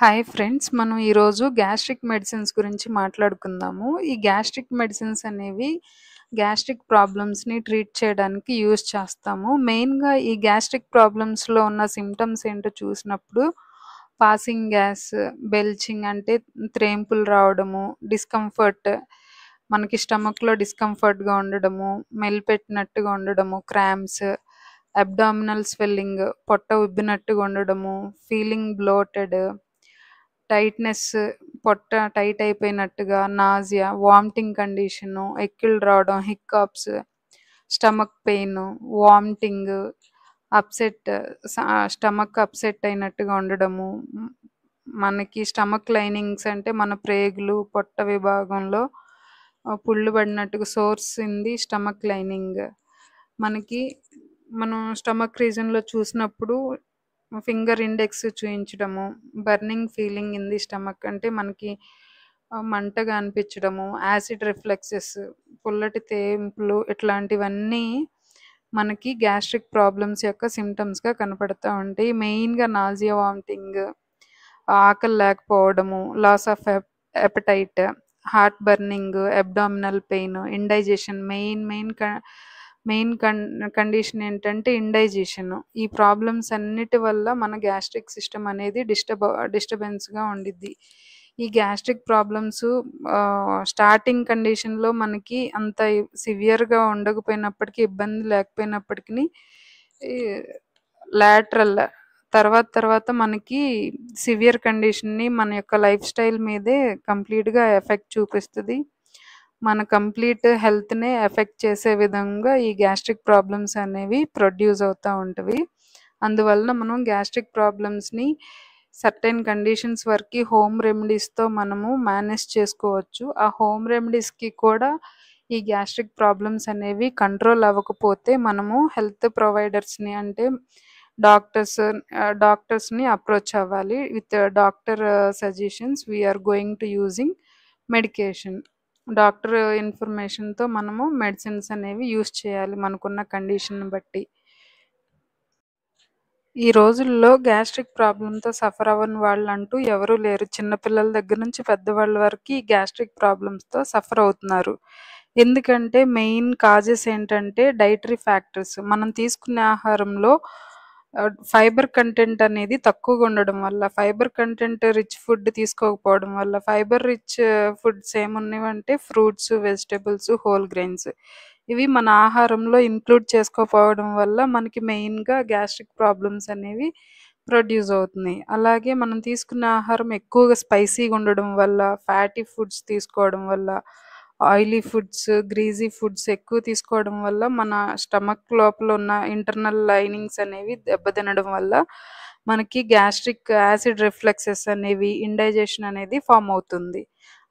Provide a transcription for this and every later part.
Hi friends. మనం ఈరోజు gastric medicines గురించి మాట్లాడుకుందాము. ఈ గ్యాస్ట్రిక్ మెడిసిన్స్ అనేవి గ్యాస్ట్రిక్ ప్రాబ్లమ్స్‌ని ట్రీట్ చేయడానికి యూజ్ చేస్తాము. మెయిన్‌గా ఈ గ్యాస్ట్రిక్ ప్రాబ్లమ్స్‌లో ఉన్న సింప్టమ్స్ ఏంటో చూసినప్పుడు పాసింగ్ గ్యాస్, బెల్చింగ్ అంటే త్రేంపులు రావడము, డిస్కంఫర్ట్ మనకి స్టమక్‌లో డిస్కంఫర్ట్‌గా ఉండడము, మెలిపెట్టినట్టుగా ఉండడము, క్రాంప్స్, అబ్డామినల్ స్వెల్లింగ్ పొట్ట ఉబ్బినట్టుగా ఉండడము, ఫీలింగ్ బ్లోటెడ్, టైట్‌నెస్ పొట్ట టైట్ అయిపోయినట్టుగా, నాసియా, వామిటింగ్ కండిషను, ఎక్కిళ్ళు రావడం, hiccups, stomach pain, vomiting, upset stomach upset అయినట్టుగా ఉండడము. మనకి స్టమక్ లైనింగ్స్ అంటే మన ప్రేగులు, పొట్ట విభాగంలో పుళ్ళు పడినట్టుగా sores in the stomach lining. మనకి మనం స్టమక్ రీజన్‌లో చూసినప్పుడు ఫింగర్ ఇండెక్స్ చూయించడము, burning feeling in the stomach అంటే మనకి మంటగా అనిపించడము, యాసిడ్ రిఫ్లెక్సెస్, పుల్లటి తేంపులు ఇట్లాంటివన్నీ మనకి గ్యాస్ట్రిక్ ప్రాబ్లమ్స్ యొక్క సింప్టమ్స్‌గా కనపడతా ఉంటాయి. మెయిన్‌గా నాసియా, వామిటింగ్, ఆకలి లేకపోవడము, loss of appetite, heart burning, abdominal pain, indigestion main condition ఏంటంటే ఇండైజెషన్. ఈ ప్రాబ్లమ్స్ అన్నిటి వల్ల మన గ్యాస్ట్రిక్ సిస్టమ్ అనేది డిస్టర్బెన్స్‌గా ఉండిద్ది. ఈ గ్యాస్ట్రిక్ ప్రాబ్లమ్స్ స్టార్టింగ్ కండిషన్‌లో మనకి అంత సివియర్‌గా ఉండకపోయినప్పటికీ, ఇబ్బంది లేకపోయినప్పటికిని ఈ లాటరల్ తర్వాత మనకి సివియర్ కండిషన్‌ని మన యొక్క లైఫ్ స్టైల్ మీదే కంప్లీట్‌గా ఎఫెక్ట్ చూపిస్తది. మన కంప్లీట్ హెల్త్‌నే ఎఫెక్ట్ చేసే విధంగా ఈ గ్యాస్ట్రిక్ ప్రాబ్లమ్స్ అనేవి ప్రొడ్యూస్ అవుతా ఉంటవి. అందువలన మనం గ్యాస్ట్రిక్ ప్రాబ్లమ్స్‌ని సర్టెన్ కండిషన్స్ వరకి హోమ్ రెమెడీస్‌తో మనము మేనేజ్ చేసుకోవచ్చు. ఆ హోమ్ రెమెడీస్‌కి కూడా ఈ గ్యాస్ట్రిక్ ప్రాబ్లమ్స్ అనేవి కంట్రోల్ అవ్వకపోతే మనము హెల్త్ ప్రొవైడర్స్‌ని అంటే డాక్టర్స్‌ని అప్రోచ్ అవ్వాలి. With doctor suggestions we are going to using medication. Doctor ఇన్ఫర్మేషన్‌తో మనము మెడిసిన్స్ అనేవి యూజ్ చేయాలి మనకున్న కండిషన్‌ని బట్టి. ఈ రోజుల్లో గ్యాస్ట్రిక్ ప్రాబ్లమ్‌తో సఫర్ అవ్వని వాళ్ళంటూ ఎవరూ లేరు. చిన్న పిల్లల దగ్గర నుంచి పెద్దవాళ్ళ వరకి గ్యాస్ట్రిక్ ప్రాబ్లమ్స్‌తో సఫర్ అవుతున్నారు. ఎందుకంటే మెయిన్ కాజెస్ ఏంటంటే డైటరీ ఫ్యాక్టర్స్. మనం తీసుకునే ఆహారంలో ఫైబర్ కంటెంట్ అనేది తక్కువగా ఉండడం వల్ల, ఫైబర్ కంటెంట్ రిచ్ ఫుడ్ తీసుకోకపోవడం వల్ల, ఫైబర్ రిచ్ ఫుడ్స్ ఏమున్నవంటే ఫ్రూట్స్, వెజిటబుల్స్, హోల్ గ్రెయిన్స్. ఇవి మన ఆహారంలో ఇంక్లూడ్ చేసుకోకపోవడం వల్ల మనకి మెయిన్‌గా గ్యాస్ట్రిక్ ప్రాబ్లమ్స్ అనేవి ప్రొడ్యూస్ అవుతున్నాయి. అలాగే మనం తీసుకున్న ఆహారం ఎక్కువగా స్పైసీగా ఉండడం వల్ల, ఫ్యాటీ ఫుడ్స్ తీసుకోవడం వల్ల, ఆయిలీ ఫుడ్స్, గ్రీజీ ఫుడ్స్ ఎక్కువ తీసుకోవడం వల్ల మన స్టమక్ లోపల ఉన్న ఇంటర్నల్ లైనింగ్స్ అనేవి దెబ్బతినడం వల్ల మనకి గ్యాస్ట్రిక్ యాసిడ్ రిఫ్లెక్సెస్ అనేవి, ఇండైజెషన్ అనేది ఫార్మ్ అవుతుంది.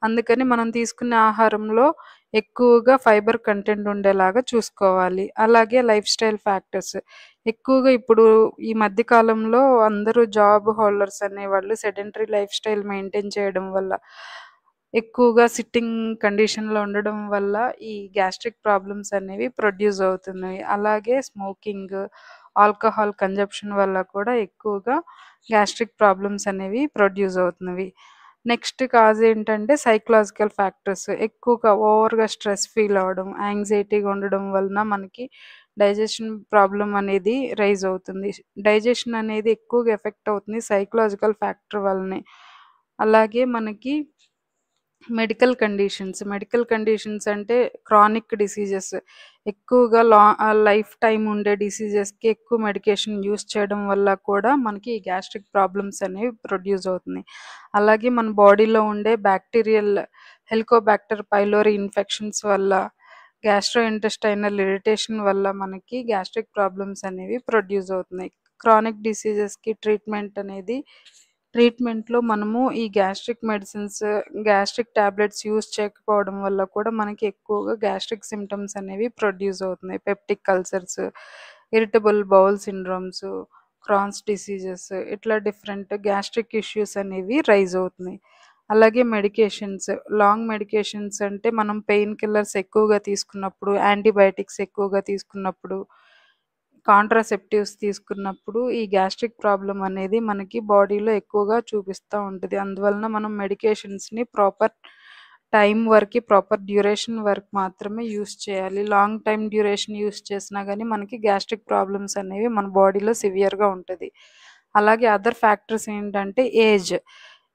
అందుకని మనం తీసుకునే ఆహారంలో ఎక్కువగా ఫైబర్ కంటెంట్ ఉండేలాగా చూసుకోవాలి. అలాగే లైఫ్ స్టైల్ ఫ్యాక్టర్స్ ఎక్కువగా ఇప్పుడు ఈ మధ్య కాలంలో అందరూ జాబ్ హోల్డర్స్ అనేవాళ్ళు సెడెంటరీ లైఫ్ స్టైల్ మెయింటైన్ చేయడం వల్ల, ఎక్కువగా సిట్టింగ్ కండిషన్‌లో ఉండడం వల్ల ఈ గ్యాస్ట్రిక్ ప్రాబ్లమ్స్ అనేవి ప్రొడ్యూస్ అవుతున్నాయి. అలాగే స్మోకింగ్, ఆల్కహాల్ కన్జంప్షన్ వల్ల కూడా ఎక్కువగా గ్యాస్ట్రిక్ ప్రాబ్లమ్స్ అనేవి ప్రొడ్యూస్ అవుతున్నవి. నెక్స్ట్ కాజ్ ఏంటంటే సైకలాజికల్ ఫ్యాక్టర్స్. ఎక్కువగా ఓవర్‌గా స్ట్రెస్ ఫీల్ అవ్వడం, యాంగ్జైటీగా ఉండడం వలన మనకి డైజెషన్ ప్రాబ్లమ్ అనేది రైజ్ అవుతుంది. డైజెషన్ అనేది ఎక్కువగా ఎఫెక్ట్ అవుతుంది సైకలాజికల్ ఫ్యాక్టర్ వల్లనే. అలాగే మనకి మెడికల్ కండిషన్స్ అంటే క్రానిక్ డిసీజెస్. ఎక్కువగా లైఫ్ టైమ్ ఉండే డిసీజెస్‌కి ఎక్కువ మెడికేషన్ యూజ్ చేయడం వల్ల కూడా మనకి ఈ గ్యాస్ట్రిక్ ప్రాబ్లమ్స్ అనేవి ప్రొడ్యూస్ అవుతున్నాయి. అలాగే మన బాడీలో ఉండే బ్యాక్టీరియల్ హెలికోబాక్టర్ పైలోరీ ఇన్ఫెక్షన్స్ వల్ల, గ్యాస్ట్రోఇంటెస్టైనల్ ఇరిటేషన్ వల్ల మనకి గ్యాస్ట్రిక్ ప్రాబ్లమ్స్ అనేవి ప్రొడ్యూస్ అవుతున్నాయి. క్రానిక్ డిసీజెస్‌కి ట్రీట్మెంట్‌లో మనము ఈ గ్యాస్ట్రిక్ టాబ్లెట్స్ యూజ్ చేయకపోవడం వల్ల కూడా మనకి ఎక్కువగా గ్యాస్ట్రిక్ సింప్టమ్స్ అనేవి ప్రొడ్యూస్ అవుతున్నాయి. Peptic ulcers, irritable bowel syndromes, Crohn's diseases ఇట్లా డిఫరెంట్ గ్యాస్ట్రిక్ ఇష్యూస్ అనేవి రైజ్ అవుతున్నాయి. అలాగే లాంగ్ మెడికేషన్స్ అంటే మనం పెయిన్ కిల్లర్స్ ఎక్కువగా తీసుకున్నప్పుడు, యాంటీబయాటిక్స్ ఎక్కువగా తీసుకున్నప్పుడు, కాంట్రాసెప్టివ్స్ తీసుకున్నప్పుడు ఈ గ్యాస్ట్రిక్ ప్రాబ్లమ్ అనేది మనకి బాడీలో ఎక్కువగా చూపిస్తూ ఉంటుంది. అందువలన మనం మెడికేషన్స్ని ప్రాపర్ టైం వరకు, ప్రాపర్ డ్యూరేషన్ వరకు మాత్రమే యూస్ చేయాలి. లాంగ్ టైం డ్యూరేషన్ యూస్ చేసినా కానీ మనకి గ్యాస్ట్రిక్ ప్రాబ్లమ్స్ అనేవి మన బాడీలో సివియర్గా ఉంటుంది. అలాగే అదర్ ఫ్యాక్టర్స్ ఏంటంటే ఏజ్.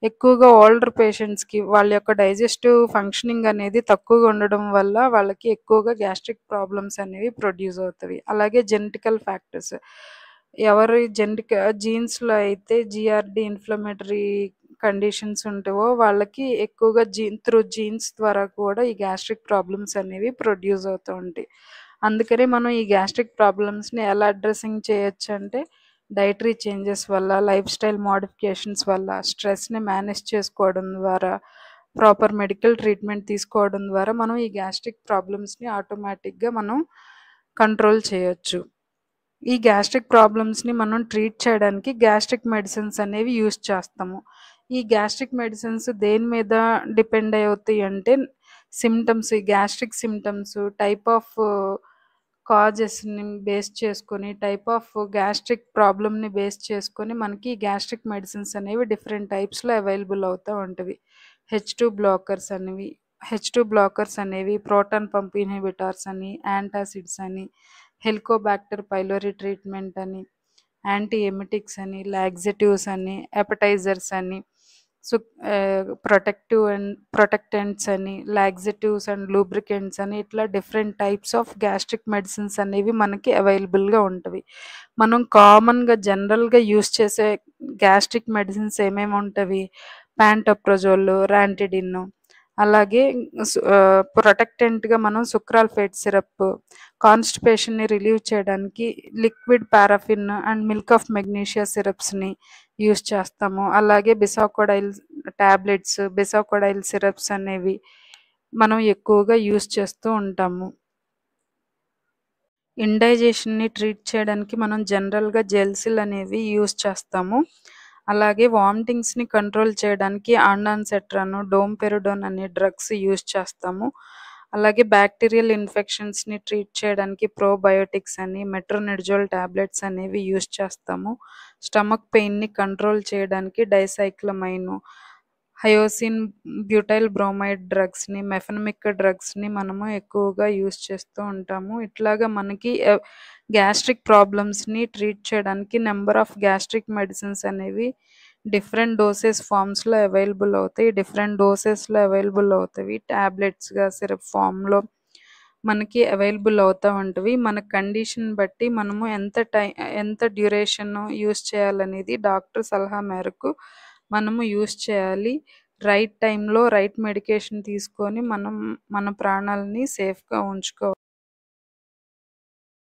ఎక్కువగా ఓల్డర్ పేషెంట్స్కి వాళ్ళ యొక్క డైజెస్టివ్ ఫంక్షనింగ్ అనేది తక్కువగా ఉండడం వల్ల వాళ్ళకి ఎక్కువగా గ్యాస్ట్రిక్ ప్రాబ్లమ్స్ అనేవి ప్రొడ్యూస్ అవుతాయి. అలాగే జెనెటికల్ ఫ్యాక్టర్స్. ఎవరి జీన్స్లో అయితే జిఆర్డి ఇన్ఫ్లమేటరీ కండిషన్స్ ఉంటావో వాళ్ళకి ఎక్కువగా జీన్స్ ద్వారా కూడా ఈ గ్యాస్ట్రిక్ ప్రాబ్లమ్స్ అనేవి ప్రొడ్యూస్ అవుతూ ఉంటాయి. అందుకనే మనం ఈ గ్యాస్ట్రిక్ ప్రాబ్లమ్స్ని ఎలా అడ్రస్సింగ్ చేయొచ్చు అంటే డైటరీ చేంజెస్ వల్ల, లైఫ్ స్టైల్ మోడిఫికేషన్స్ వల్ల, స్ట్రెస్ని మేనేజ్ చేసుకోవడం ద్వారా, ప్రాపర్ మెడికల్ ట్రీట్మెంట్ తీసుకోవడం ద్వారా మనం ఈ గ్యాస్ట్రిక్ ప్రాబ్లమ్స్ని ఆటోమేటిక్గా మనం కంట్రోల్ చేయొచ్చు. ఈ గ్యాస్ట్రిక్ ప్రాబ్లమ్స్ని మనం ట్రీట్ చేయడానికి గ్యాస్ట్రిక్ మెడిసిన్స్ అనేవి యూస్ చేస్తాము. ఈ గ్యాస్ట్రిక్ మెడిసిన్స్ దేని మీద డిపెండ్ అవుతాయి అంటే symptoms, gastric symptoms, type of కాజెస్ని బేస్ చేసుకొని, టైప్ ఆఫ్ గ్యాస్ట్రిక్ ప్రాబ్లమ్ని బేస్ చేసుకొని మనకి గ్యాస్ట్రిక్ మెడిసిన్స్ అనేవి డిఫరెంట్ టైప్స్లో అవైలబుల్ అవుతూ ఉంటవి. హెచ్2 బ్లాకర్స్ అనేవి ప్రోటాన్ పంప్ ఇన్హిబిటార్స్ అని, యాంటాసిడ్స్ అని, హెలికోబాక్టర్ పైలోరీ ట్రీట్మెంట్ అని, యాంటీ ఎమిటిక్స్ అని, లాక్సేటివ్స్ అని, ఎపటైజర్స్ అని, ప్రొటెక్టెంట్స్ అని, లాక్సేటివ్స్ అండ్ లూబ్రికెంట్స్ అని, ఇట్లా different types of gastric medicines అనేవి మనకి అవైలబుల్గా ఉంటవి. మనం కామన్గా జనరల్గా యూస్ చేసే గ్యాస్ట్రిక్ మెడిసిన్స్ ఏమేమి ఉంటవి? ప్యాంటోప్రజోల్, ర్యాంటిడిన్. అలాగే ప్రొటెక్టెంట్గా మనం సుక్రాల్ఫేట్ సిరప్, కాన్స్టిపేషన్ని రిలీవ్ చేయడానికి liquid paraffin and milk of magnesia సిరప్స్ని యూస్ చేస్తాము. అలాగే బిసాకోడైల్ టాబ్లెట్స్, బిసాకోడైల్ సిరప్స్ అనేవి మనం ఎక్కువగా యూస్ చేస్తూ ఉంటాము. ఇండైజెషన్ని ట్రీట్ చేయడానికి మనం జనరల్గా జెల్సిల్ అనేవి యూస్ చేస్తాము. అలాగే వామిటింగ్స్ని కంట్రోల్ చేయడానికి ఆండాన్సెట్రాను, డోంపెరిడోన్ అనే డ్రగ్స్ యూస్ చేస్తాము. అలాగే బ్యాక్టీరియల్ ఇన్ఫెక్షన్స్ని ట్రీట్ చేయడానికి ప్రోబయోటిక్స్ అని, మెట్రోనిడ్జోల్ టాబ్లెట్స్ అనేవి యూస్ చేస్తాము. స్టమక్ పెయిన్ని కంట్రోల్ చేయడానికి డైసైక్లమైను, హయోసిన్ బ్యూటైల్ బ్రోమైడ్ డ్రగ్స్ని, మెఫెనమిక్ డ్రగ్స్ని మనము ఎక్కువగా యూస్ చేస్తూ ఉంటాము. ఇట్లాగా మనకి గ్యాస్ట్రిక్ ప్రాబ్లమ్స్ని ట్రీట్ చేయడానికి నెంబర్ ఆఫ్ గ్యాస్ట్రిక్ మెడిసిన్స్ అనేవి డిఫరెంట్ డోసెస్ ఫామ్స్లో అవైలబుల్ అవుతాయి. డిఫరెంట్ డోసెస్లో అవైలబుల్ అవుతాయి. ట్యాబ్లెట్స్గా, సిరప్ ఫామ్లో మనకి అవైలబుల్ అవుతూ ఉంటవి. మన కండిషన్ బట్టి మనము ఎంత డ్యూరేషన్ యూస్ చేయాలనేది డాక్టర్ సలహా మేరకు మనము యూస్ చేయాలి. రైట్ టైంలో రైట్ మెడికేషన్ తీసుకొని మనం మన ప్రాణాలని సేఫ్గా ఉంచుకోవాలి.